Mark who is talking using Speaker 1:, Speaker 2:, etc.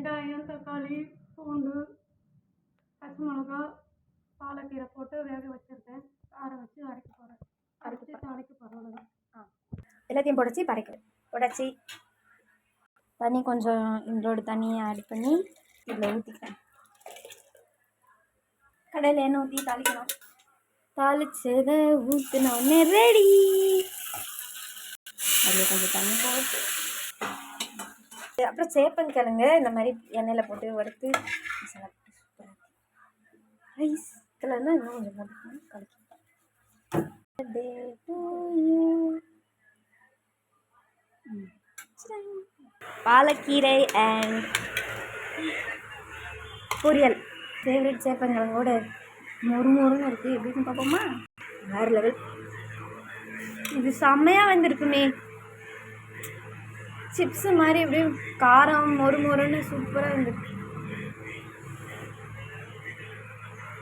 Speaker 1: வெங்காயம், தக்காளி, பூண்டு, பச்சை மிளகா, பாலக்கீரை போட்டு வேக வச்சுருக்கேன். ஆற வச்சு அரைக்க போகிறேன். அரைச்சி தாளிக்க போகிறேன். அவ்வளோதான்.
Speaker 2: எல்லாத்தையும் உடச்சி தண்ணி கொஞ்சம் இங்களோட தண்ணியை ஆட் பண்ணி இதில் ஊற்றிக்கிறேன். கடையில் எண்ணெய் ஊற்றி தாளிக்கணும். தாளிச்சதை ஊற்றினோடனே ரெடி. அதில் கொஞ்சம் தண்ணி போட்டு அப்புறம் சேப்பங்கிழங்கு இந்த மாதிரி எண்ணெயில் போட்டு வறுத்து ரைஸ் கலர்னா இன்னும் கொஞ்சம் போட்டுக்கணும். பாலக்கீரை அண்ட் பொரியல். ஃபேவரட் சேப்பங்கிழங்கோட மொறுமொறுன்னு இருக்குது. எப்படின்னு பார்ப்போமா? வேறு லெவல். இது செம்மையாக வந்திருக்குமே. சிப்ஸு மாதிரி அப்படியே காரம் மொறுமொறுன்னு சூப்பராக இருந்துருக்கு.